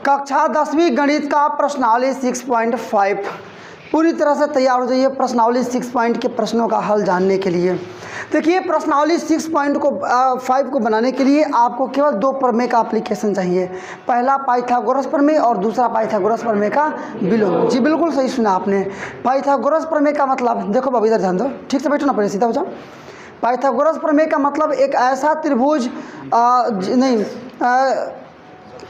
कक्षा 10वीं गणित का प्रश्नावली 6.5 पूरी तरह से तैयार हो जाइए प्रश्नावली 6 पॉइंट के प्रश्नों का हल जानने के लिए। देखिए प्रश्नावली 6.5 को बनाने के लिए आपको केवल दो प्रमेय का एप्लीकेशन चाहिए। पहला पाइथागोरस प्रमेय और दूसरा पाइथागोरस प्रमेय का विलोम। जी बिल्कुल सही सुना आपने। पाइथागोरस प्रमेय का मतलब देखो बाबू इधर ध्यान दो, ठीक से बैठो ना, पहले सीधा हो जाओ। पाइथागोरस प्रमेय का मतलब एक ऐसा त्रिभुज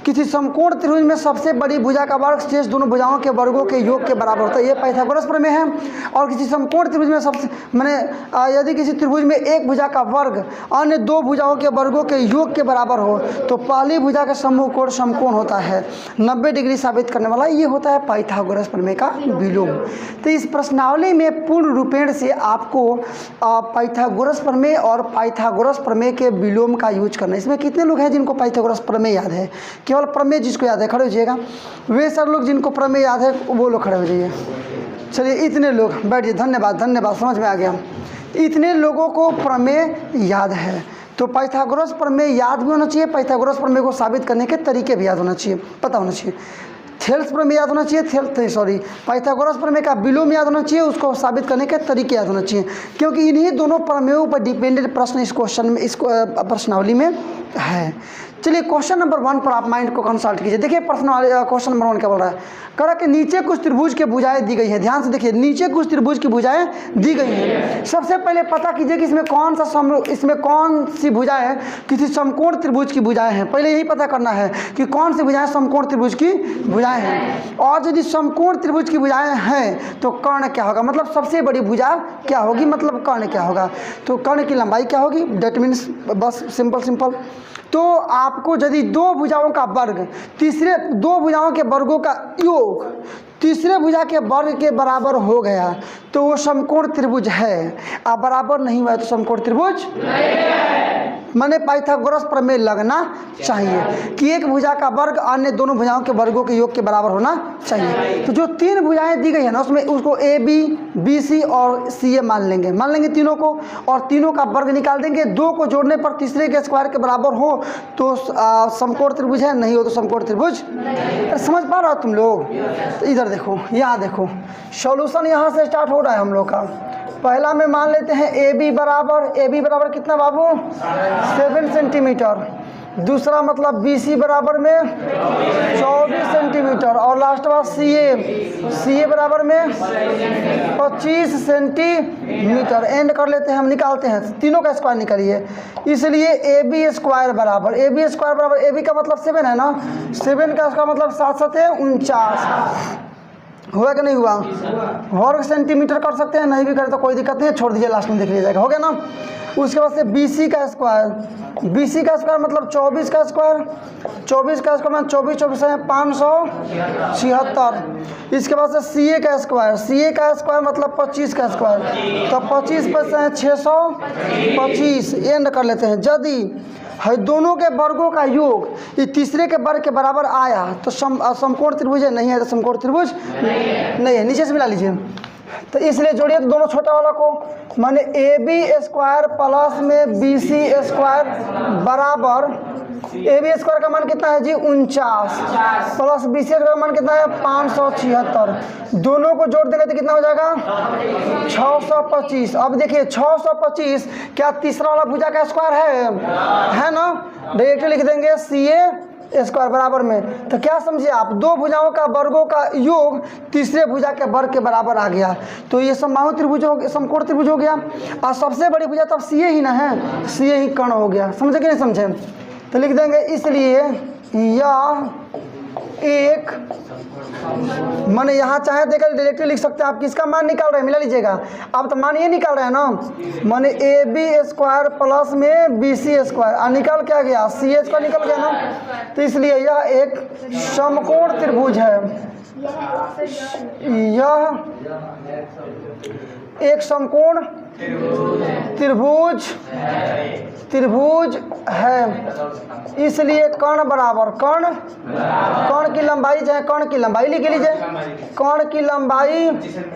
किसी समकोण त्रिभुज में सबसे बड़ी भुजा का वर्ग शेष दोनों भुजाओं के वर्गों के योग के बराबर होता है, ये पाइथागोरस प्रमेय है। और किसी समकोण त्रिभुज में सबसे यदि किसी त्रिभुज में एक भुजा का वर्ग अन्य दो भुजाओं के वर्गों के योग के बराबर हो तो पहली भुजा का समूह कोण समकोण होता है। 90 डिग्री साबित करने वाला ये होता है पाइथागोरस प्रमेय का विलोम। तो इस प्रश्नावली में पूर्ण रूपेण से आपको पाइथागोरस प्रमेय और पाइथागोरस प्रमेय के विलोम का यूज करना है। इसमें कितने लोग हैं जिनको पाइथागोरस प्रमेय याद है? केवल प्रमेय जिसको याद है खड़े हो जाइएगा। वे सब लोग जिनको प्रमेय याद है वो लोग खड़े हो जाइए। चलिए इतने लोग बैठिए, धन्यवाद धन्यवाद, समझ में आ गया। इतने लोगों को प्रमेय याद है तो पाइथागोरस प्रमेय याद भी होना चाहिए, पाइथागोरस प्रमेय को साबित करने के तरीके भी याद होना चाहिए, पता होना चाहिए। थेल्स प्रमेय याद होना चाहिए, पाइथागोरस प्रमेय का विलोम याद होना चाहिए, उसको साबित करने के तरीके याद होना चाहिए, क्योंकि इन्हीं दोनों प्रमेयों पर डिपेंडेंट प्रश्न इस क्वेश्चन में, इस प्रश्नावली में है। चलिए क्वेश्चन नंबर 1 पर आप माइंड को कंसल्ट कीजिए। देखिए क्वेश्चन नंबर 1 क्या बोल रहा है? कह रहा कि नीचे कुछ त्रिभुज के भुजाएं दी गई है। ध्यान से देखिए, नीचे कुछ त्रिभुज की भुजाएं दी गई हैं। सबसे पहले पता कीजिए कि इसमें कौन सी भुजाएं है, किसी समकोण त्रिभुज की भुजाएं हैं। पहले यही पता करना है कि कौन सी भुजाएं समकोण त्रिभुज की भुजाएं हैं। और यदि समकोण त्रिभुज की भुजाएं हैं तो कर्ण क्या होगा, मतलब सबसे बड़ी भुजा क्या होगी, मतलब कर्ण क्या होगा, तो कर्ण की लंबाई क्या होगी, डेट मीन्स बस सिंपल। तो आपको यदि दो भुजाओं का वर्ग तीसरे दो भुजाओं के वर्गों का योग तीसरे भुजा के वर्ग के बराबर हो गया तो वो समकोण त्रिभुज है। अब बराबर नहीं हुआ तो समकोण त्रिभुज नहीं है। माने पाइथागोरस प्रमेय लगना चाहिए कि एक भुजा का वर्ग अन्य दोनों भुजाओं के वर्गों के योग के बराबर होना चाहिए। तो जो तीन भुजाएं दी गई है ना उसमें उसको ए बी बी सी और सी ए मान लेंगे तीनों को, और तीनों का वर्ग निकाल देंगे। दो को जोड़ने पर तीसरे के स्क्वायर के बराबर हो तो समकोण त्रिभुज है, नहीं हो तो समकोण त्रिभुज। समझ पा रहे हो तुम लोग? तो इधर देखो, यहाँ देखो, सॉल्यूशन यहाँ से स्टार्ट हो रहा है हम लोग का। पहला में मान लेते हैं ए बी बराबर कितना बाबू, 7 सेंटीमीटर। दूसरा मतलब बी सी बराबर में 24 सेंटीमीटर। और लास्ट बार सी ए बराबर में 25 सेंटीमीटर। एंड कर लेते हैं हम, निकालते हैं, तीनों का स्क्वायर निकालिए। इसलिए ए बी स्क्वायर बराबर ए बी का मतलब 7 है ना, 7 का इसका मतलब 7 7 49 हुआ कि नहीं हुआ? वर्ग सेंटीमीटर कर सकते हैं, नहीं भी करे तो कोई दिक्कत नहीं है, छोड़ दीजिए, लास्ट में देख लिया जाएगा। हो गया ना? उसके बाद से बी सी का स्क्वायर मतलब 24 का स्क्वायर मतलब 24 है 576। इसके बाद से सी ए का स्क्वायर मतलब 25 का स्क्वायर, तो 25 पर से 625। एंड कर लेते हैं। यदि है दोनों के वर्गों का योग ये तीसरे के वर्ग के बराबर आया तो समकोण त्रिभुज है, नहीं है तो समकोण त्रिभुज नहीं है। नीचे से मिला लीजिए। तो इसलिए जोड़िए तो दोनों छोटा वाला को, माने ए बी स्क्वायर प्लस में बी सी स्क्वायर बराबर ए बी स्क्वायर का मान कितना है जी 49 प्लस बी सी स्क्वायर का मान कितना है 576। दोनों को जोड़ देंगे तो कितना हो जाएगा 625। अब देखिए 625 क्या तीसरा वाला भुजा का स्क्वायर है ना, डायरेक्टली लिख देंगे सी ए स्क्वायर बराबर में। तो क्या समझिए आप, दो भुजाओं का वर्गों का योग तीसरे भुजा के वर्ग के बराबर आ गया तो ये समबाहु त्रिभुज हो गया, समकोण त्रिभुज हो गया। और सबसे बड़ी भुजा तब सी ए ही ना है, सी ए ही कर्ण हो गया। समझे कि नहीं समझे? तो लिख देंगे इसलिए यह एक, माने यहाँ चाहे देकर डायरेक्टली लिख सकते हैं आप, किसका मान निकाल रहे हैं मिला लीजिएगा। आप तो मान ये निकाल रहे हैं ना, माने ए बी स्क्वायर प्लस में बी सी स्क्वायर, और निकल क्या गया सी ए स्क्वायर निकल गया ना। तो इसलिए यह एक समकोण त्रिभुज है, यह एक समकोण त्रिभुज त्रिभुज है, इसलिए कर्ण बराबर कर्ण की लंबाई चाहे कर्ण की लंबाई लिख लीजिए, कर्ण की लंबाई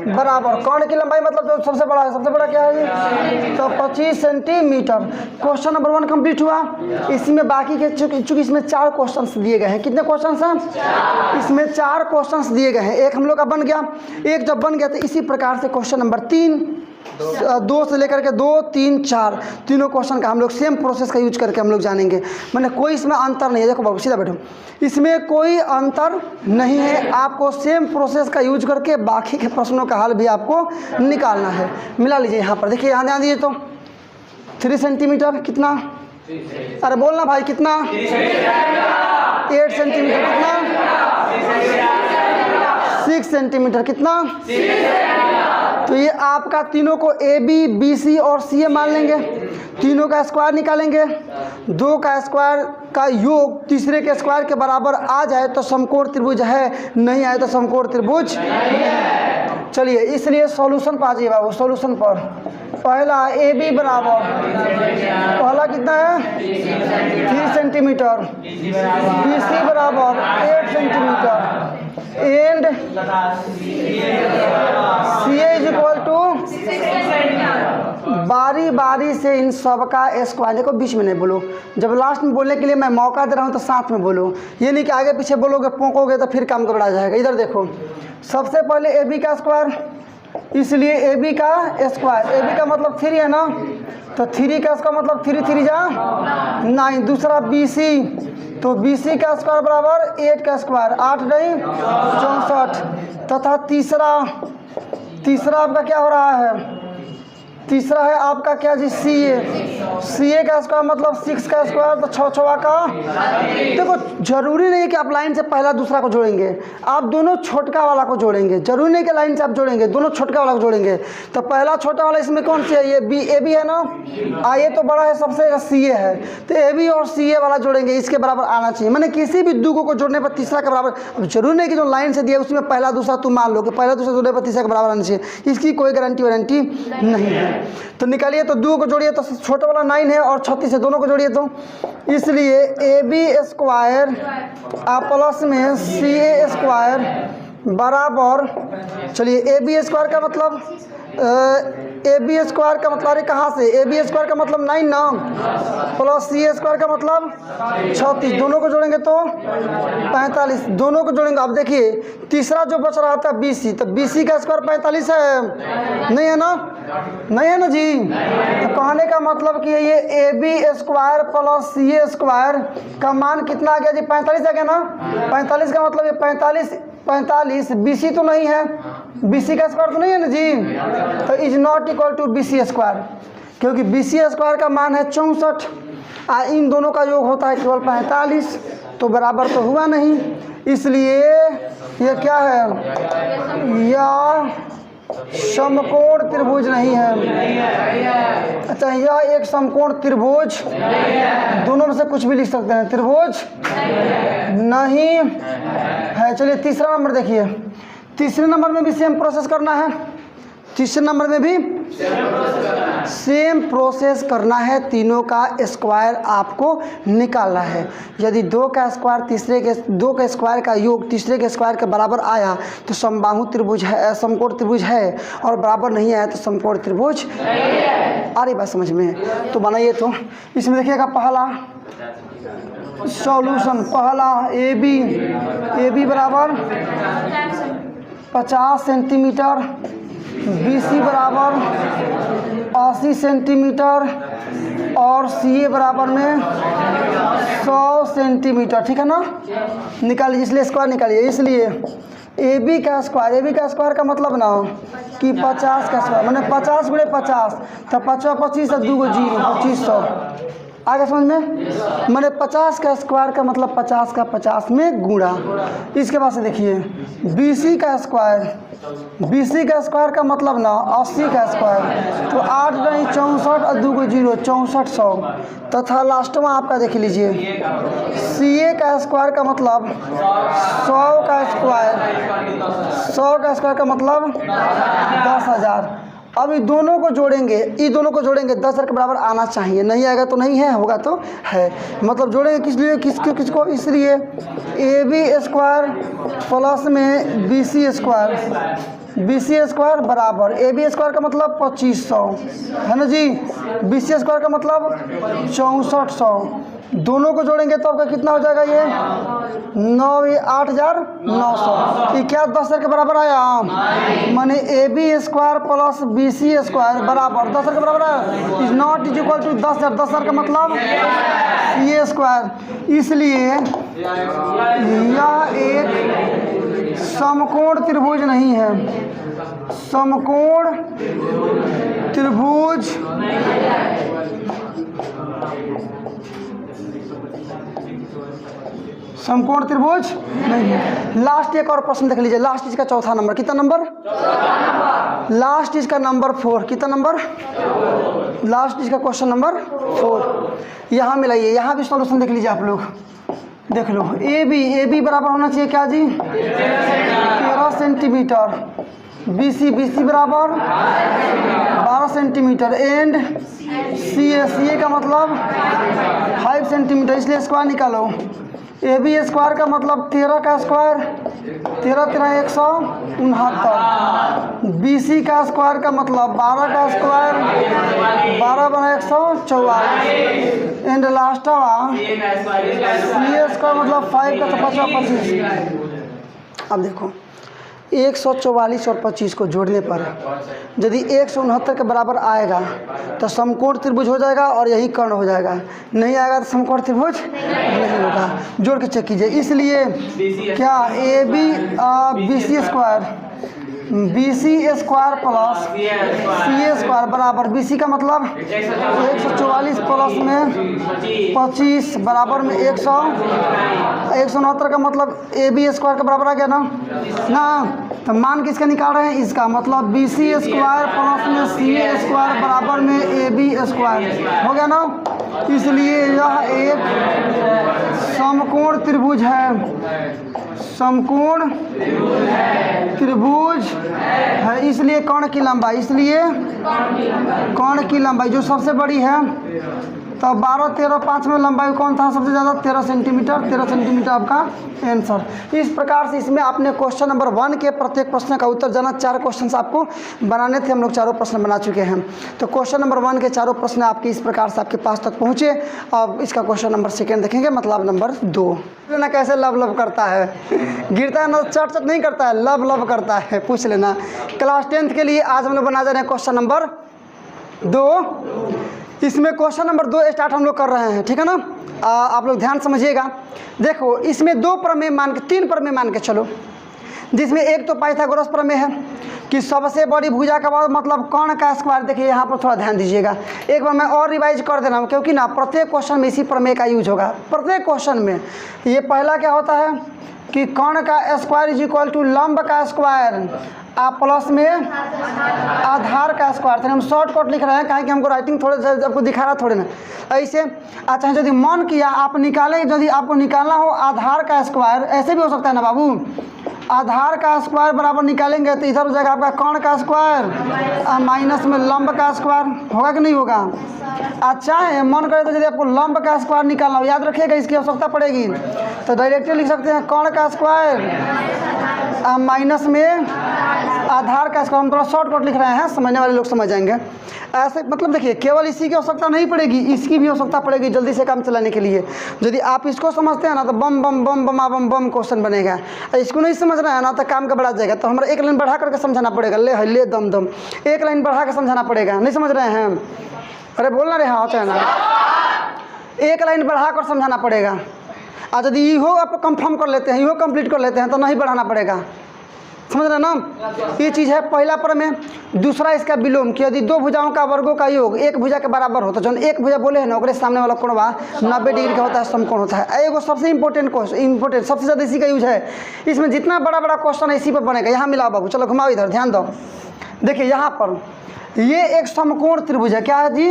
बराबर कर्ण की लंबाई मतलब जो सबसे बड़ा है, सबसे बड़ा क्या है ये, तो 25 सेंटीमीटर। क्वेश्चन नंबर 1 कंप्लीट हुआ। इसमें बाकी के चूंकि इसमें 4 क्वेश्चंस दिए गए हैं, कितने क्वेश्चंस हैं इसमें 4 क्वेश्चंस दिए गए हैं। एक हम लोग का बन गया, एक जब बन गया तो इसी प्रकार से क्वेश्चन नंबर 3 2 से लेकर के 2 3 4 तीनों क्वेश्चन का हम लोग सेम प्रोसेस का यूज करके हम लोग जानेंगे। मैंने कोई इसमें अंतर नहीं है, देखो बाबू सीधा बैठो, इसमें कोई अंतर नहीं है। आपको सेम प्रोसेस का यूज करके बाकी के प्रश्नों का हल भी आपको निकालना है। मिला लीजिए यहाँ पर, देखिए यहाँ ध्यान दीजिए तो 3 सेंटीमीटर कितना, अरे बोलना भाई कितना, 8 सेंटीमीटर कितना, 6 सेंटीमीटर कितना, तो ये आपका तीनों को ए बी बी सी और सी ए मान लेंगे, तीनों का स्क्वायर निकालेंगे, 2 का स्क्वायर का योग तीसरे के स्क्वायर के बराबर आ जाए तो समकोण त्रिभुज है, नहीं आए तो समकोण त्रिभुज। चलिए इसलिए सॉल्यूशन पर आ जाइए बाबू, सॉल्यूशन पर पहला ए बी बराबर, पहला कितना है 3 सेंटीमीटर, बी सी बराबर 8 centimetre and C A is equal to, बारी बारी से इन सब का स्क्वायर, देखो बीच में नहीं बोलो, जब लास्ट में बोलने के लिए मैं मौका दे रहा हूँ तो साथ में बोलो, ये नहीं कि आगे पीछे बोलोगे पोंकोगे तो फिर काम गड़बड़ा जाएगा। इधर देखो सबसे पहले ए बी का स्क्वायर, इसलिए ए बी का स्क्वायर, ए बी का मतलब 3 है ना, तो 3 का स्क्वायर मतलब 3 3 जा 9। दूसरा बी सी, तो बी सी का स्क्वायर बराबर 8 का स्क्वायर, 8 नहीं 64, तथा तीसरा आपका क्या हो रहा है, तीसरा है आपका क्या जी सी ए का स्क्वायर मतलब 6 का स्क्वायर, तो 6 6 का। देखो जरूरी नहीं है कि आप लाइन से पहला दूसरा को जोड़ेंगे, आप दोनों छोटका वाला को जोड़ेंगे, जरूरी नहीं कि लाइन से आप जोड़ेंगे, दोनों छोटका वाला को जोड़ेंगे। तो पहला छोटा वाला इसमें कौन सी है, ये बी ए बी है ना, ये तो बड़ा है सबसे, सी ए है, तो ए बी और सी ए वाला जोड़ेंगे, इसके बराबर आना चाहिए। मैंने किसी भी दो को जोड़ने पर तीसरा के बराबर, अब जरूरी नहीं कि जो लाइन से दिया उसमें पहला दूसरा तुम मान लो कि पहला दूसरा जोड़ने पर तीसरा के बराबर आना चाहिए, इसकी कोई गारंटी वारंटी नहीं है। तो निकालिए, तो 2 को जोड़िए तो छोटा वाला 9 है और 36 है, दोनों को जोड़िए तो, इसलिए ए बी स्क्वायर प्लस में सी ए स्क्वायर बराबर, चलिए ए बी स्क्वायर का मतलब ए बी स्क्वायर का मतलब, अरे कहाँ से, ए बी स्क्वायर का मतलब 9 ना, प्लस सी ए स्क्वायर का मतलब 36, दोनों को जोड़ेंगे तो 45, दोनों को जोड़ेंगे। अब देखिए तीसरा जो बच रहा था बी सी, तो बी सी का स्क्वायर 45 है, नहीं है ना, नहीं है ना जी। तो कहने का मतलब कि ये A B square plus C A square का मान कितना आ गया जी, 45 आ गया ना। 45 का मतलब ये 45 बी सी तो नहीं है, बी सी का स्क्वायर तो नहीं है ना जी, तो is not equal to B C square, क्योंकि बी सी स्क्वायर का मान है 64, इन दोनों का योग होता है केवल 45, तो बराबर तो हुआ नहीं, इसलिए ये क्या है, या समकोण त्रिभुज नहीं है। अच्छा यह एक समकोण त्रिभुज, दोनों में से कुछ भी लिख सकते हैं, त्रिभुज नहीं है। चलिए तीसरा नंबर देखिए, तीसरे नंबर में भी सेम प्रोसेस करना है, तीसरे नंबर में भी सेम प्रोसेस करना है, तीनों का स्क्वायर आपको निकालना है। यदि 2 का स्क्वायर 2 के स्क्वायर का योग तीसरे के स्क्वायर के बराबर आया तो समबाहु त्रिभुज है, समकोण त्रिभुज है, और बराबर नहीं आया तो समकोण त्रिभुज आ रही बात समझ में। तो बनाइए, तो इसमें देखिएगा पहला सॉल्यूशन, पहला ए बी बराबर 50 सेंटीमीटर, बी सी बराबर 80 सेंटीमीटर और सी ए बराबर में 100 सेंटीमीटर, ठीक है ना। निकालिए, इसलिए स्क्वायर निकालिए, इसलिए ए बी का स्क्वायर का मतलब ना कि 50 का स्क्वायर मैंने 50 गुणे 50, तो 50 25 और 2 को 0, 2500 आगे समझ में। मैंने 50 का स्क्वायर का मतलब 50 का 50 में गुणा। इसके बाद से देखिए बी सी का स्क्वायर का मतलब ना 80 का स्क्वायर, तो 8 नहीं 64 और 2 को 0, 6400, तथा लास्ट में आपका देख लीजिए सी ए का स्क्वायर का मतलब 100 का स्क्वायर का मतलब 10,000। अब इन दोनों को जोड़ेंगे, ये दोनों को जोड़ेंगे 10,000 के बराबर आना चाहिए, नहीं आएगा तो नहीं है, होगा तो है। मतलब जोड़ेंगे किस लिए, किसको, इसलिए AB² प्लस में BC² बराबर AB² का मतलब 2500 है ना जी, BC² का मतलब 6400। दोनों को जोड़ेंगे तो आपका कितना हो जाएगा, ये 8,900। ये क्या 10,000 के बराबर आया, माने AB² प्लस BC² बराबर 10,000 के बराबर आया, is not is equal to 10,000। 10,000 का मतलब CA²। इसलिए यह एक समकोण त्रिभुज नहीं है, समकोण त्रिभुज समकोण त्रिभुज नहीं है। लास्ट एक और प्रश्न देख लीजिए, लास्ट इसका चौथा नंबर, कितना नंबर, लास्ट इसका नंबर 4, कितना नंबर, लास्ट इसका क्वेश्चन नंबर 4। यहाँ मिलाइए, यहाँ भी सॉल्यूशन देख लीजिए आप लोग, देख लो। AB बराबर होना चाहिए क्या जी, 13 सेंटीमीटर, BC बराबर 12 सेंटीमीटर एंड CA का मतलब 5 सेंटीमीटर, इसलिए स्क्वायर निकालो। AB² का मतलब 13 का स्क्वायर, 13 169, BC का स्क्वायर का मतलब 12 का स्क्वायर, 12 बना 144 एंड लास्ट CA² मतलब 5 का 25। अब देखो 144 और 25 को जोड़ने पर यदि 169 के बराबर आएगा तो समकोण त्रिभुज हो जाएगा और यही कर्ण हो जाएगा, नहीं आएगा तो समकोण त्रिभुज नहीं होगा। जोड़ के चेक कीजिए। इसलिए क्या BC² प्लस CA² बराबर BC का मतलब 144 प्लस में 25 बराबर में 169 का मतलब AB² के बराबर आ गया ना। तो मान किसका निकाल रहे हैं, इसका मतलब BC² प्लस में CA² बराबर में AB² हो गया ना। इसलिए यह एक समकोण त्रिभुज है, समकोण त्रिभुज है। इसलिए कर्ण की लंबाई, इसलिए कर्ण की लंबाई जो सबसे बड़ी है, तो 12, 13, 5 में लंबाई कौन था सबसे ज़्यादा, 13 सेंटीमीटर। 13 सेंटीमीटर आपका आंसर। इस प्रकार से इसमें आपने क्वेश्चन नंबर 1 के प्रत्येक प्रश्न का उत्तर जाना। 4 क्वेश्चन आपको बनाने थे, हम लोग चारों प्रश्न बना चुके हैं। तो क्वेश्चन नंबर 1 के चारों प्रश्न आपके इस प्रकार से आपके पास तक पहुँचे। अब इसका क्वेश्चन नंबर 2 देखेंगे, मतलब नंबर 2 ना कैसे लब करता है, गिरता है ना, चट नहीं करता है, लब करता है, पूछ लेना। क्लास 10th के लिए आज हम लोग बना जा रहे हैं क्वेश्चन नंबर 2। इसमें क्वेश्चन नंबर 2 स्टार्ट हम लोग कर रहे हैं, ठीक है ना। आप लोग ध्यान समझिएगा। देखो इसमें 2 प्रमेय मान के, 3 प्रमेय मान के चलो, जिसमें एक तो पाइथागोरस प्रमेय है कि सबसे बड़ी भुजा का मतलब कर्ण का स्क्वायर। देखिए यहाँ पर थोड़ा ध्यान दीजिएगा, एक बार मैं और रिवाइज कर दे रहा हूँ, क्योंकि ना प्रत्येक क्वेश्चन में इसी प्रमेय का यूज होगा। प्रत्येक क्वेश्चन में ये पहला क्या होता है कि कर्ण का स्क्वायर इज इक्वल टू लंब का स्क्वायर आप प्लस में आधार का स्क्वायर। तो हम शॉर्टकट लिख रहे हैं, कहें कि हमको राइटिंग थोड़े से आपको दिखा रहा थोड़े ना ऐसे। अच्छा यदि मन किया आप निकालें, यदि आपको निकालना हो आधार का स्क्वायर, ऐसे भी हो सकता है ना बाबू, आधार का स्क्वायर बराबर निकालेंगे तो इधर हो जाएगा आपका कर्ण का स्क्वायर माइनस में लंब का स्क्वायर, होगा कि नहीं होगा। अच्छा है मन करे तो यदि आपको लंब का स्क्वायर निकालना हो, याद रखिएगा इसकी आवश्यकता पड़ेगी, तो डायरेक्टली लिख सकते हैं कर्ण का स्क्वायर माइनस में आधार का स्क्वायर। हम थोड़ा शॉर्टकट लिख रहे हैं, समझने वाले लोग समझ जाएंगे। ऐसे मतलब देखिए केवल इसी की आवश्यकता नहीं पड़ेगी, इसकी भी आवश्यकता पड़ेगी जल्दी से काम चलाने के लिए। यदि आप इसको समझते हैं ना तो बम बम बम बम बम बम क्वेश्चन बनेगा। इसको नहीं समझ रहे हैं ना तो काम का बढ़ा जाएगा। तो हमारा एक लाइन बढ़ा करके समझाना पड़ेगा, ले दम दम, एक लाइन बढ़ा कर समझाना पड़ेगा। नहीं समझ रहे हैं, अरे बोलना रे, हाँ होता है ना, एक लाइन बढ़ा कर समझाना पड़ेगा। और यदि इहो आप कंफर्म कर लेते हैं, इहो कंप्लीट कर लेते हैं तो नहीं बढ़ाना पड़ेगा, समझ रहे ना। ये चीज़ है पहला प्रमेय। दूसरा इसका विलोम कि यदि 2 भुजाओं का वर्गों का योग 1 भुजा के बराबर हो तो जो 1 भुजा बोले हैं ना ओकरे सामने वाला कोणवा 90 डिग्री का होता है, समकोण होता है। एगो सबसे इंपॉर्टेंट सबसे ज़्यादा इसी का यूज है। इसमें जितना बड़ा क्वेश्चन है इसी पर बनेगा। यहाँ मिलाओ बाबू, चलो घुमाओ इधर, ध्यान दो। देखिए यहाँ पर ये एक समकोण त्रिभुज है। क्या है जी?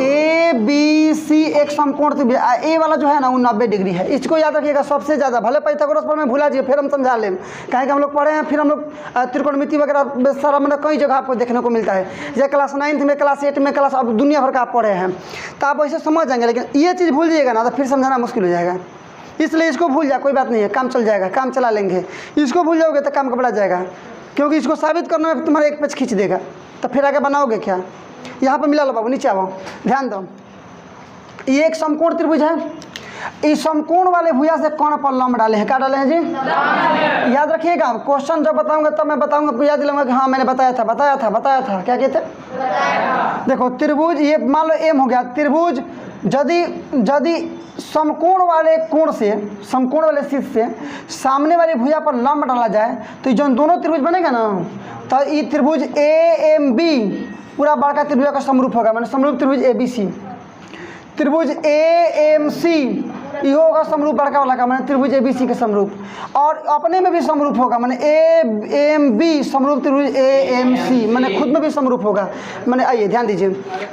ए बी सी एक समकोण त्रिभुज। ए वाला जो है ना वो 90 डिग्री है। इसको याद रखिएगा सबसे ज़्यादा। भले पाइथागोरस पर मैं भूला जी, फिर हम समझा लें, कहें कि हम लोग पढ़े हैं, फिर हम लोग त्रिकोणमिति वगैरह सारा मतलब कई जगह आपको देखने को मिलता है। या क्लास 9 में, क्लास 8 में, क्लास अब दुनिया भर का आप पढ़े हैं, तो आप वैसे समझ जाएंगे। लेकिन ये चीज़ भूल जाइएगा ना तो फिर समझाना मुश्किल हो जाएगा। इसलिए इसको भूल जाए, कोई बात नहीं है, काम चल जाएगा, काम चला लेंगे। इसको भूल जाओगे तो काम घबरा जाएगा, क्योंकि इसको साबित करने में तुम्हारा एक पेज खींच देगा, तो फिर आगे बनाओगे क्या? यहाँ पर मिला लो बाबू, नीचे आओ, ध्यान दो। ये एक समकोण त्रिभुज है। इस समकोण वाले भुजा से कौन पर लंब डाले हैं? क्या डाले हैं जी? याद रखिएगा, क्वेश्चन जब बताऊंगा तब मैं बताऊंगा, याद दिलाऊंगा कि हाँ मैंने बताया था। क्या कहते? देखो त्रिभुज, ये मान लो एम हो गया त्रिभुज। यदि समकोण वाले कोण से, समकोण वाले शीर्ष से सामने वाली भुजा पर लंब डाला जाए तो जो दोनों त्रिभुज बनेगा ना, तो ये त्रिभुज ए एम बी पूरा बड़का त्रिभुज का समरूप होगा, मैंने समरूप त्रिभुज ए बी सी। त्रिभुज ए एम सी ये होगा समरूप बड़का वाला का, मैंने त्रिभुज ए बी सी के समरूप। और अपने में भी समरूप होगा, मैंने ए एम बी समरूप त्रिभुज ए एम सी, मैंने खुद में भी समरूप होगा। मैंने आइए ध्यान दीजिए,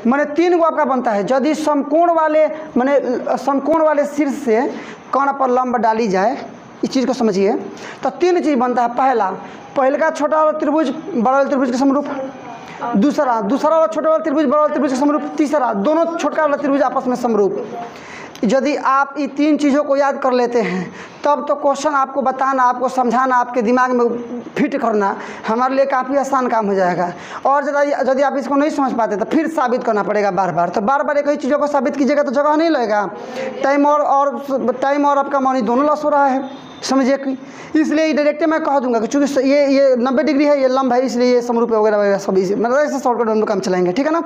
मैंने 3 गो आपका बनता है। यदि समकोण वाले शीर्ष से कर्ण पर लंब डाली जाए, इस चीज़ को समझिए, तो 3 चीज़ बनता है। पहले का छोटा वाला त्रिभुज बड़ा वाला त्रिभुज के समरूप, दूसरा वाला छोटा वाला त्रिभुज बड़ा वाला त्रिभुज के समरूप, तीसरा दोनों छोटा वाला त्रिभुज आपस में समरूप। यदि आप ये 3 चीज़ों को याद कर लेते हैं तब तो क्वेश्चन आपको बताना, आपको समझाना, आपके दिमाग में फिट करना हमारे लिए काफ़ी आसान काम हो जाएगा। और यदि आप इसको नहीं समझ पाते तो फिर साबित करना पड़ेगा बार बार। तो बार बार एक ही चीज़ों को साबित कीजिएगा तो जगह नहीं लगेगा, टाइम और आपका मनी दोनों लॉस हो रहा है, समझिए कि। इसलिए डायरेक्ट मैं कह दूंगा कि चूँकि ये 90 डिग्री है, ये लंब है, इसलिए ये समरूप वगैरह वगैरह सब इसी मतलब ऐसे शॉर्टकट हम लोग काम चलाएंगे, ठीक है ना।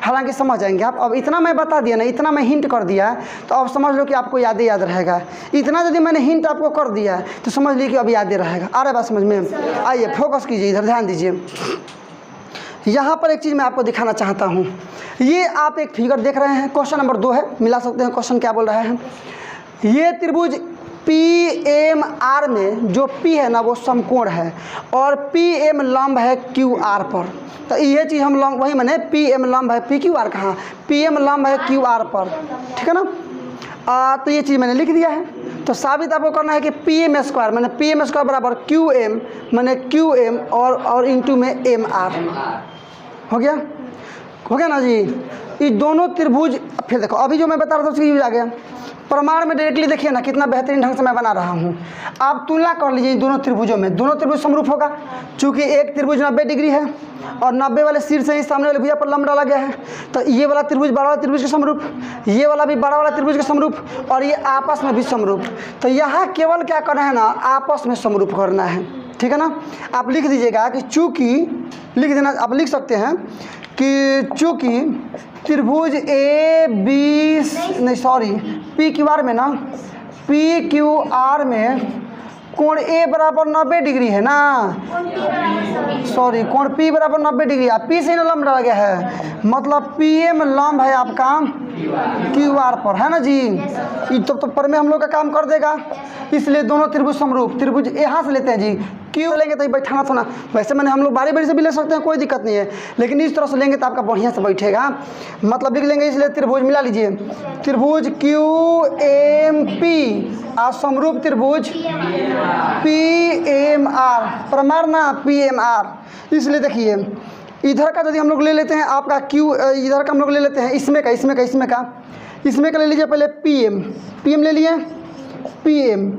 हालांकि समझ जाएंगे आप। अब इतना मैं बता दिया ना, इतना मैं हिंट कर दिया, तो अब समझ लो कि आपको याद रहेगा। इतना यदि मैंने हिंट आपको कर दिया तो समझ लीजिए कि अब याद रहेगा। आ रहा है बात समझ में? आइए फोकस कीजिए, इधर ध्यान दीजिए। यहाँ पर एक चीज़ मैं आपको दिखाना चाहता हूँ। ये आप एक फिगर देख रहे हैं, क्वेश्चन नंबर 2 है, मिला सकते हैं। क्वेश्चन क्या बोल रहा है? ये त्रिभुज पी एम आर में जो पी है ना वो समकोण है और पी एम लंब है क्यू आर पर। तो ये चीज़ हम लंब वही मैंने पी एम लंब है, पी क्यू आर कहाँ, पी एम लंब है क्यू आर पर, ठीक है ना। तो ये चीज़ मैंने लिख दिया है। तो साबित आपको करना है कि पी एम स्क्वायर, मैंने पी एम स्क्वायर बराबर क्यू एम, मैंने क्यू एम और इंटू में एम आर। हो गया ना जी। ये दोनों त्रिभुज, फिर देखो अभी जो मैं बता रहा था उसकी यूज आ गया। प्रमाण में डायरेक्टली देखिए ना कितना बेहतरीन ढंग से मैं बना रहा हूँ। आप तुलना कर लीजिए दोनों त्रिभुजों में, दोनों त्रिभुज समरूप होगा। चूँकि एक त्रिभुज 90 डिग्री है और 90 वाले शीर्ष से ही सामने वाले भुजा पर लंब डाला गया है, तो ये वाला त्रिभुज बड़ा वाला त्रिभुज के समरूप, ये वाला भी बड़ा वाला त्रिभुज के समरूप, और ये आपस में भी समरूप। तो यहाँ केवल क्या करना है ना, आपस में समरूप करना है, ठीक है ना। आप लिख दीजिएगा कि चूँकि, लिख देना, आप लिख सकते हैं कि चूँकि त्रिभुज ए बी नहीं सॉरी पी क्यू आर में ना, पी क्यू आर में कोण ए बराबर 90 डिग्री है ना, सॉरी कोण पी बराबर 90 डिग्री है, पी से लंब डाला गया है, मतलब पी एम लंब है आपका क्यू आर पर, है ना जी। तो पर में हम लोग का काम कर देगा। इसलिए दोनों त्रिभुज समरूप, त्रिभुज यहाँ से लेते हैं जी, क्यों लेंगे तो बैठाना थोड़ा, वैसे मैंने हम लोग बारी बारी से भी ले सकते हैं, कोई दिक्कत नहीं है, लेकिन इस तरह से लेंगे तो आपका बढ़िया से बैठेगा, मतलब लिख लेंगे। इसलिए त्रिभुज मिला लीजिए, त्रिभुज क्यू एम पी और समरूप त्रिभुज पी एम आर, प्रमाण ना पी एम आर। इसलिए देखिए इधर का यदि हम लोग ले लेते हैं आपका क्यू, इधर का हम लोग ले लेते हैं इसमें का ले लीजिए पहले पी एम ले लिए पी एम,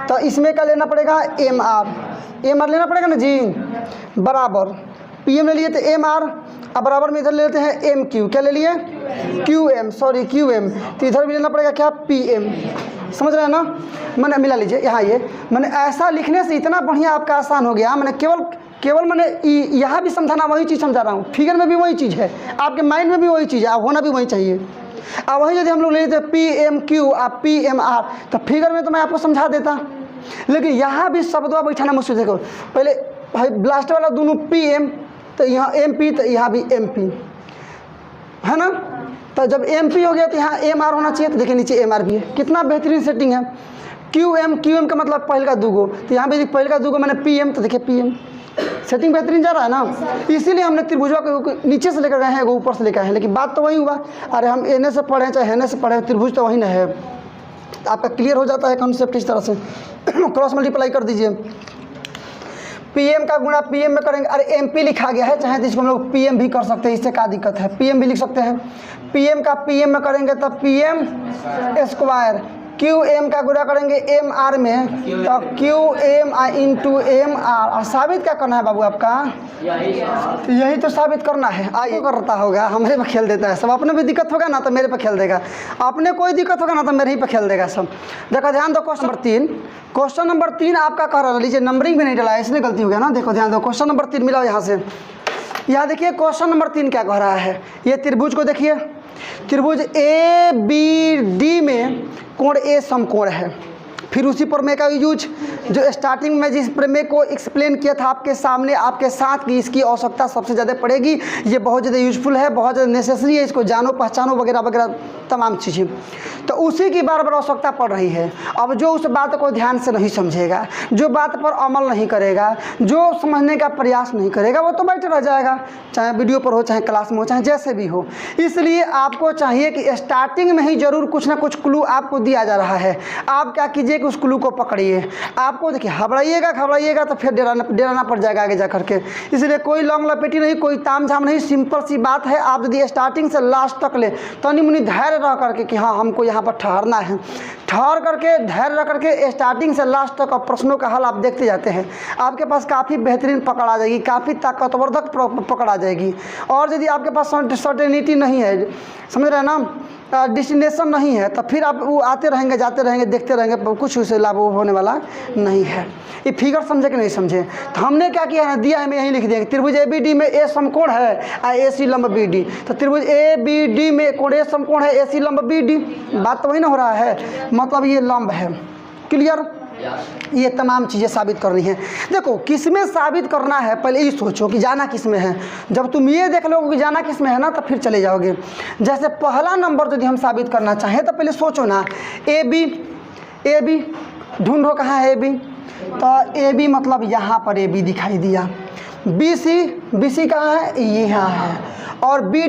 तो इसमें का लेना पड़ेगा एम आर लेना पड़ेगा ना जी, बराबर पी एम ले लिए तो एम आर, अब बराबर में इधर ले लेते हैं एम क्यू, क्या ले लिए क्यू एम, तो इधर भी लेना पड़ेगा क्या पी एम, समझ रहे हैं ना। मैंने मिला लीजिए यहाँ, ये मैंने ऐसा लिखने से इतना बढ़िया आपका आसान हो गया। मैंने केवल मैंने यहाँ भी समझाना वही चीज़ समझा रहा हूँ, फिगर में भी वही चीज़ है, आपके माइंड में भी वही चीज़ है, आप होना भी वही चाहिए। अब वही यदि हम लोग ले लेते पी एम क्यू और पी एम आर, तो फिगर में तो मैं आपको समझा देता, लेकिन यहाँ भी शब्दों बैठाना मुश्किल है। पहले भाई ब्लास्ट वाला दोनों पी एम, तो यहाँ एम पी, तो यहाँ भी एम पी, है ना। तो जब एम पी हो गया तो यहाँ एम आर होना चाहिए, तो देखिए नीचे एम आर भी है, कितना बेहतरीन सेटिंग है। क्यू एम का मतलब पहले का दूगो, तो यहाँ भी पहले का दूगो मैंने पी एम, तो देखिए पी एम, सेटिंग बेहतरीन जा रहा है ना, इसीलिए हमने त्रिभुजों को नीचे से लेकर गए हैं, ऊपर से लेकर आए हैं, लेकिन बात तो वही हुआ। अरे हम एने से पढ़े चाहे हेने से पढ़े, त्रिभुज तो वही ना है। आपका क्लियर हो जाता है कॉन्सेप्ट इस तरह से। क्रॉस मल्टीप्लाई कर दीजिए, पीएम का गुणा पीएम में करेंगे। अरे एमपी लिखा गया है, चाहे तो इसको हम लोग पीएम भी कर सकते हैं, इससे क्या दिक्कत है, पीएम भी लिख सकते हैं। पीएम का पीएम में करेंगे तो पीएम स्क्वायर, क्यू एम का गुणा करेंगे एम आर में तो क्यू एम आई इंटू एम आर। और साबित क्या करना है बाबू आपका, यही तो साबित करना है। आइए करता होगा, हमारे पे खेल देता है सब, अपने भी दिक्कत होगा ना तो मेरे पे खेल देगा, अपने कोई दिक्कत होगा ना तो मेरे ही पे खेल देगा सब। देखो ध्यान दो, क्वेश्चन नंबर 3 आपका कह रहा है, लीजिए नंबरिंग भी नहीं डला है इसलिए गलती हो गया ना। देखो ध्यान दो, क्वेश्चन नंबर 3 मिला यहाँ से, यहाँ देखिए क्वेश्चन नंबर 3 क्या कह रहा है। ये त्रिभुज को देखिए, त्रिभुज ए बी डी में कोण ए समकोण है। फिर उसी प्रमेय का यूज जो स्टार्टिंग में जिस प्रमेय को एक्सप्लेन किया था आपके सामने, आपके साथ कि इसकी आवश्यकता सबसे ज़्यादा पड़ेगी, ये बहुत ज़्यादा यूजफुल है, बहुत ज़्यादा नेसेसरी है, इसको जानो पहचानो वगैरह वगैरह तमाम चीज़ें, तो उसी की बार बार आवश्यकता पड़ रही है। अब जो उस बात को ध्यान से नहीं समझेगा, जो बात पर अमल नहीं करेगा, जो समझने का प्रयास नहीं करेगा, वो तो बैठे रह जाएगा, चाहे वीडियो पर हो, चाहे क्लास में हो, चाहे जैसे भी हो। इसलिए आपको चाहिए कि स्टार्टिंग में ही ज़रूर कुछ ना कुछ क्लू आपको दिया जा रहा है, आप क्या कीजिए कि उस क्लू को पकड़िए। आपको देखिए घबराइएगा तो फिर डराना पड़ जाएगा आगे जा करके। इसलिए कोई लॉन्ग लपेटी नहीं, कोई ताम झाम नहीं, सिंपल सी बात है। आप यदि स्टार्टिंग से लास्ट तक ले तनी मुनी धैर्य रह करके कि हाँ हमको यहाँ पर ठहरना है, ठहर करके धैर्य रख करके स्टार्टिंग से लास्ट तक प्रश्नों का हल आप देखते जाते हैं, आपके पास काफ़ी बेहतरीन पकड़ आ जाएगी, काफ़ी ताकतवर्धक पकड़ आ जाएगी। और यदि आपके पास सर्टेनिटी नहीं है, समझ रहे हैं ना, डेस्टिनेशन नहीं है, तो फिर आप वो आते रहेंगे जाते रहेंगे देखते रहेंगे, कुछ उससे लाभ होने वाला नहीं है। ये फिगर समझे कि नहीं समझे, तो हमने क्या किया है, दिया है, मैं यहीं लिख दिया, त्रिभुज ए बी डी में ए समकोण है और ए सी लंब बी डी। तो त्रिभुज ए बी डी में कोण ए समकोण है, ए सी लंब बी डी। बात तो वही ना हो रहा है, मतलब ये लंब है। क्लियर, ये तमाम चीज़ें साबित करनी है। देखो किस में साबित करना है, पहले ये सोचो कि जाना किस में है। जब तुम ये देख लोगे कि जाना किस में है ना, तो फिर चले जाओगे। जैसे पहला नंबर यदि हम साबित करना चाहें तो पहले सोचो ना, ए बी ढूंढो कहाँ है ए बी, तो ए बी मतलब यहाँ पर ए बी दिखाई दिया। बी सी कहाँ है, ये यहाँ है। और बी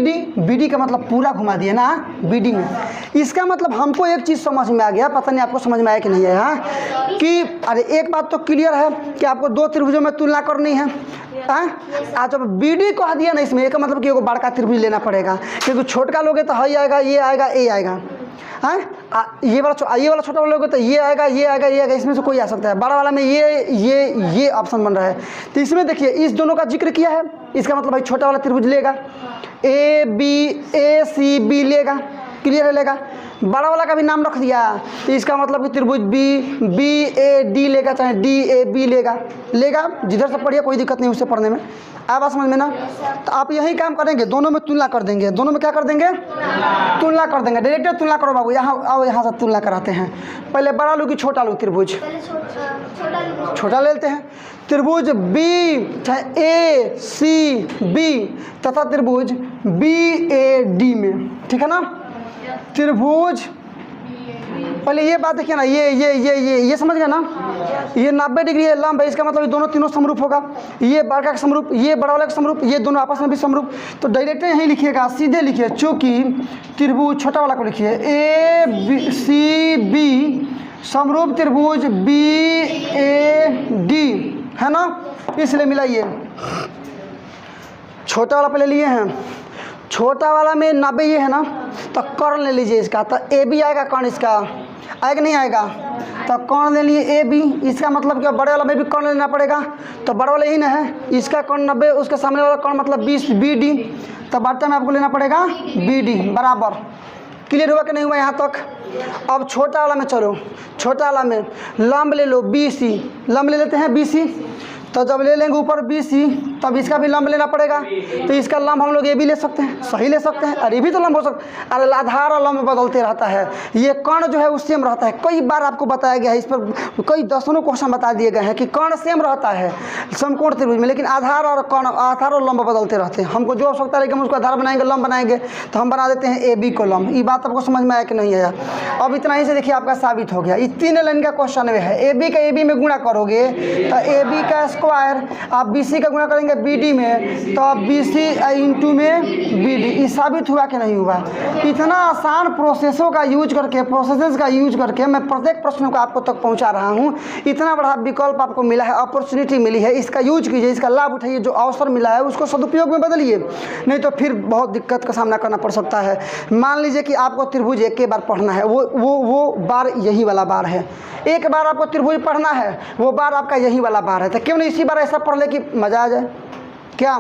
डी का मतलब पूरा घुमा दिया ना बी डी में। इसका मतलब हमको एक चीज़ समझ में आ गया, पता नहीं आपको समझ में आया कि नहीं आया, कि अरे एक बात तो क्लियर है कि आपको दो त्रिभुजों में तुलना करनी है। आज जब बी डी कह दिया ना इसमें, एक मतलब कि एगो बड़का त्रिभुज लेना पड़ेगा, क्योंकि छोटका लोगे तो हई आएगा, ये आएगा, ए आएगा, ये वाला छोटा वाला लोगे तो ये आएगा, ये आएगा, ये आएगा, इसमें से कोई आ सकता है। बड़ा वाला में ये ऑप्शन बन रहा है। तो इसमें देखिए इस दोनों का जिक्र किया है, इसका मतलब भाई छोटा वाला त्रिभुज लेगा, ए सी बी लेगा, क्लियर है, लेगा। बड़ा वाला का भी नाम रख दिया, तो इसका मतलब कि त्रिभुज बी ए डी लेगा, चाहे डी ए बी लेगा, जिधर से पढ़िए कोई दिक्कत नहीं उससे पढ़ने में। आप बात समझ में ना, तो आप यही काम करेंगे, दोनों में तुलना कर देंगे, दोनों में क्या कर देंगे, तुलना कर देंगे। डायरेक्ट तुलना करो बाबू, यहाँ आओ, यहाँ से तुलना कराते हैं। पहले बड़ा लू कि छोटा लू त्रिभुज, छोटा ले लेते हैं। त्रिभुज बी चाहे ए सी बी तथा त्रिभुज बी ए डी में, ठीक है ना। त्रिभुज पहले ये बात देखिए ना, ये समझ गए ना, ये 90 डिग्री है लंब है, इसका मतलब ये दोनों तीनों समरूप होगा, ये बड़ा का समरूप, ये बड़ा वाला का समरूप, ये दोनों आपस में भी समरूप। तो डायरेक्ट यहीं लिखिएगा, सीधे लिखिए, चूँकि त्रिभुज छोटा वाला को लिखिए ए बी सी बी समरूप त्रिभुज बी ए डी है ना, इसलिए मिलाइए। छोटा वाला पहले लिए हैं, छोटा वाला में 90 ये है ना, तो कर्ण ले लीजिए इसका, तो ए बी आएगा, कर्ण इसका आएगा नहीं आएगा, तो कर्ण ले लिए ए बी। इसका मतलब क्या, बड़े वाला में भी कर्ण लेना पड़ेगा, तो बड़ा वाला ही ना है, इसका कर्ण 90, उसके सामने वाला कर्ण मतलब 20 बी डी, तो बड़ता में आपको लेना पड़ेगा बी डी बराबर। क्लियर हुआ कि नहीं हुआ यहाँ तक। अब छोटा वाला में चलो, छोटा वाला में लंब ले लो बी सी, लंब ले लेते हैं बी सी। तो जब ले लेंगे ऊपर बी सी तब इसका भी लंब लेना पड़ेगा। तो इसका लंब हम लोग ये भी ले सकते हैं, सही ले सकते हैं। अरे ये भी तो लंब हो सकता है। अरे आधार और लंब बदलते रहता है, ये कर्ण जो है वो सेम रहता है। कई बार आपको बताया गया है, इस पर कई दर्जनों क्वेश्चन बता दिए गए हैं कि कर्ण सेम रहता है समकोण त्रिभुज में, लेकिन आधार और कर्ण, आधार और लंब बदलते रहते हैं। हमको जो आवश्यकता है कि हम उसको आधार बनाएंगे, लंब बनाएंगे, तो हम बना देते हैं AB को लंब। ये बात आपको समझ में आया कि नहीं आया? अब इतना ही से देखिए आपका साबित हो गया। इस 3 लाइन का क्वेश्चन है। AB का AB में गुणा करोगे तो AB का स्क्वायर, आप BC का गुणा करेंगे BD में तो आप BC इंटू में BD। ये साबित हुआ कि नहीं हुआ? इतना आसान प्रोसेसों का यूज करके, प्रोसेसेस का यूज करके मैं प्रत्येक प्रश्न को आपको तक पहुंचा रहा हूं। इतना बड़ा विकल्प आपको मिला है, अपॉर्चुनिटी मिली है, इसका यूज कीजिए, इसका लाभ उठाइए। जो अवसर मिला है उसको सदुपयोग में बदलिए, नहीं तो फिर बहुत दिक्कत का सामना करना पड़ सकता है। मान लीजिए कि आपको त्रिभुज एक बार पढ़ना है, वो बार यही वाला बार है। एक बार आपको त्रिभुज पढ़ना है, वो बार आपका यही वाला बार है, तो क्यों नहीं इसी बार ऐसा पढ़ ले कि मज़ा आ जाए क्या?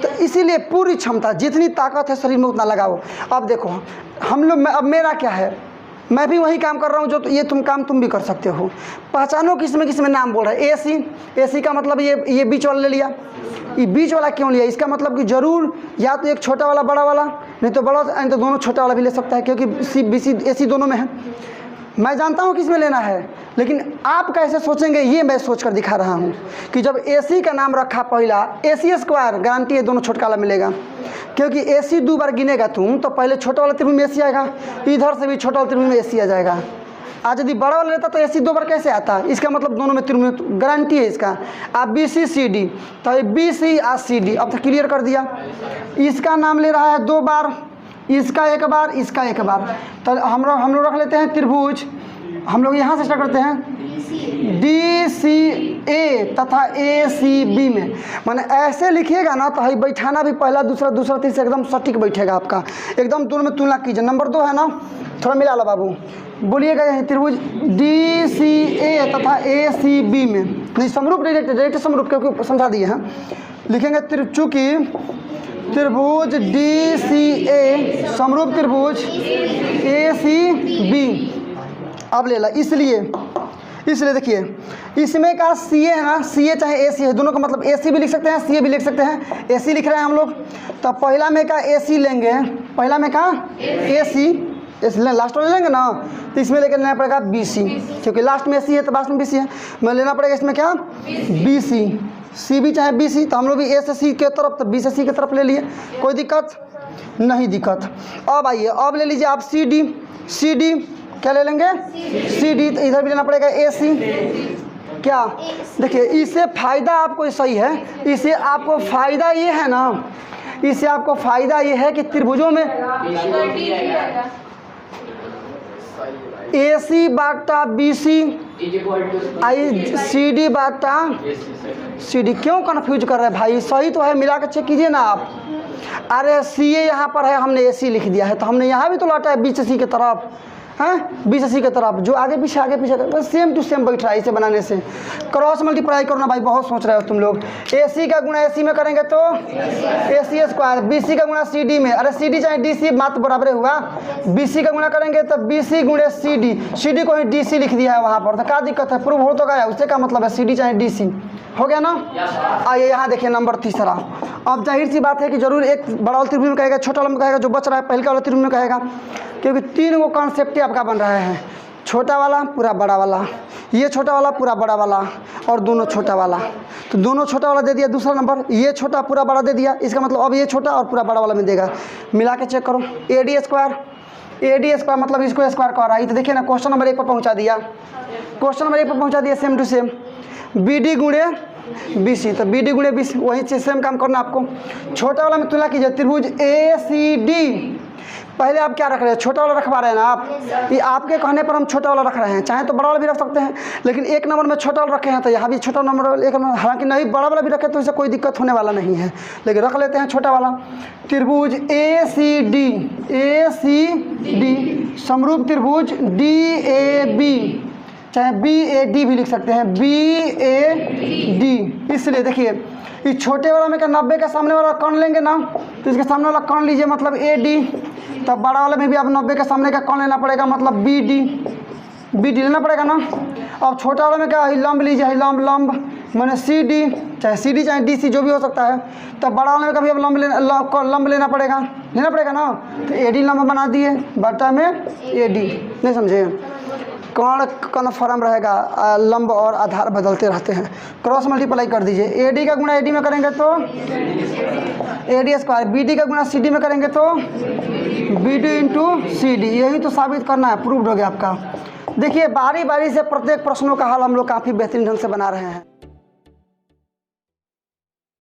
तो इसीलिए पूरी क्षमता, जितनी ताकत है शरीर में उतना लगाओ। अब देखो हम लोग, अब मेरा क्या है, मैं भी वही काम कर रहा हूँ जो ये काम तुम भी कर सकते हो। पहचानो किसमें नाम बोल रहा है। AC का मतलब ये बीच वाला ले लिया। ये बीच वाला क्यों लिया? इसका मतलब कि जरूर या तो एक छोटा वाला बड़ा वाला, नहीं तो बड़ा, नहीं तो दोनों छोटा वाला भी ले सकता है, क्योंकि BC AC दोनों में है। मैं जानता हूँ किस में लेना है, लेकिन आप कैसे सोचेंगे ये मैं सोच कर दिखा रहा हूँ कि जब AC का नाम रखा पहला, AC स्क्वायर, गारंटी है दोनों छोटा वाला मिलेगा, क्योंकि AC 2 बार गिनेगा तुम तो पहले छोटा वाला त्रिभुज में AC आएगा, इधर से भी छोटा वाला त्रिभुज में AC आ जाएगा। आज यदि बड़ा वाला लेता तो AC 2 बार कैसे आता? इसका मतलब दोनों में त्रिभुज, गारंटी है इसका। आप BC CD, तो BC और CD अब तो क्लियर कर दिया। इसका नाम ले रहा है 2 बार, इसका 1 बार, इसका 1 बार। तो हम लोग रख लेते हैं त्रिभुज, हम लोग यहाँ से स्टार्ट करते हैं DCA तथा ACB में। माने ऐसे लिखिएगा ना तो बैठाना भी पहला दूसरा दूसरा तीसरा एकदम सटीक बैठेगा आपका, एकदम दोनों में तुलना कीजिए। नंबर 2 है ना, थोड़ा मिला लो बाबू, बोलिएगा यही त्रिभुज DCA तथा ACB में, नहीं समरूप डायरेक्ट समरूप, क्योंकि समझा दिए हैं। लिखेंगे चूँकि त्रिभुज DCA समरूप त्रिभुज ACB। अब ले ला, इसलिए देखिए इसमें का CA है ना, CA चाहे AC है, दोनों का मतलब AC भी लिख सकते हैं, CA भी लिख सकते हैं। AC लिख रहे हैं हम लोग, तो पहला में का AC लेंगे, पहला में का AC लास्ट में लेंगे ना, तो इसमें लेकर लेना पड़ेगा BC, क्योंकि लास्ट में AC है तो लास्ट में BC है। मैं लेना पड़ेगा इसमें क्या, BC। C भी चाहे BC, तो हम लोग भी A से C के तरफ, तो B से C के तरफ ले लिए, कोई दिक्कत नहीं दिक्कत। अब आइए, अब ले लीजिए आप CD क्या ले लेंगे, CD, तो इधर भी लेना पड़ेगा AC। क्या देखिए, इससे फ़ायदा आपको सही है, इससे आपको फ़ायदा ये है ना, इससे आपको फ़ायदा ये है कि त्रिभुजों में AC बाटा BC CD बाटा CD। क्यों कन्फ्यूज कर रहे हैं भाई? सही तो है, मिला के चेक कीजिए ना आप। अरे CA यहाँ पर है, हमने AC लिख दिया है, तो हमने यहाँ भी तो लौटा है BC की तरफ, हैं BC की तरफ, जो आगे पीछे बस सेम टू सेम बैठ रहा है इसे बनाने से। क्रॉस मल्टीप्लाई करो ना भाई, बहुत सोच रहे हो तुम लोग। AC का गुणा AC में करेंगे तो AC स्क्वायर, BC का गुणा CD में, अरे CD चाहे DC मात्र बराबर हुआ। BC का गुणा करेंगे तो BC गुणे CD को ही DC लिख दिया है वहाँ पर, तो क्या दिक्कत है? प्रूव हो तो गया, उससे क्या मतलब है, CD चाहे DC हो गया ना। आइए यहाँ देखिए नंबर 3। अब जाहिर सी बात है कि जरूर एक बड़ा वाला त्रिभुज में कहेगा, छोटा वाला में कहेगा, जो बच रहा है पहले वाला त्रिभुज में कहेगा, क्योंकि 3 को कॉन्सेप्ट आपका बन रहा है। छोटा वाला पूरा बड़ा वाला, ये छोटा वाला पूरा बड़ा वाला, और दोनों छोटा वाला। तो दोनों छोटा वाला दे दिया दूसरा नंबर, ये छोटा पूरा बड़ा दे दिया, इसका मतलब अब ये छोटा और पूरा बड़ा वाला में देगा। मिला के चेक करो, AD स्क्वायर मतलब इसको स्क्वायर कर रहा है। तो देखिए ना, क्वेश्चन नंबर 1 पर पहुँचा दिया, सेम टू सेम। BD गुणे BC, तो BD गुणे BC, वही सेम काम करना आपको। छोटा वाला में तुलना कीजिए, त्रिभुज ACD, पहले आप क्या रख रहे हैं, छोटा वाला रखवा रहे हैं ना आप, ये आपके कहने पर हम छोटा वाला रख रहे हैं, चाहे तो बड़ा वाला भी रख सकते हैं, लेकिन 1 नंबर में छोटा वाला रखे हैं तो यहाँ भी छोटा नंबर 1 नंबर, हालांकि नहीं बड़ा वाला भी रखे तो इससे कोई दिक्कत होने वाला नहीं है, लेकिन रख लेते हैं छोटा वाला। त्रिभुज ACD समरूप त्रिभुज DAB, चाहे BAD भी लिख सकते हैं, BAD। इसलिए देखिए, इस छोटे वाला में क्या 90 के सामने वाला कर्ण लेंगे ना, तो इसके सामने वाला कर्ण लीजिए, मतलब AD। तब बड़ा वाले में भी आप 90 के सामने का कर्ण लेना पड़ेगा, मतलब BD लेना पड़ेगा ना। अब छोटा वाले में क्या, लंब लीजिए, लंब माने CD। चाहे सी डी चाहे डी सी जो भी हो सकता है। तो बड़ा वाले में कभी अब लंब लेना पड़ेगा ना। तो ए डी लंब बना दिए बटा में ए डी, नहीं समझे। कर्ण कन्फर्म रहेगा, लंब और आधार बदलते रहते हैं। क्रॉस मल्टीप्लाई कर दीजिए, ए डी का गुणा ए डी में करेंगे तो A D square, B D का गुणा सी डी में करेंगे तो B D into C D. यही तो साबित करना है, प्रूव्ड हो गया आपका। देखिए बारी बारी से प्रत्येक प्रश्नों का हल हम लोग काफ़ी बेहतरीन ढंग से बना रहे हैं।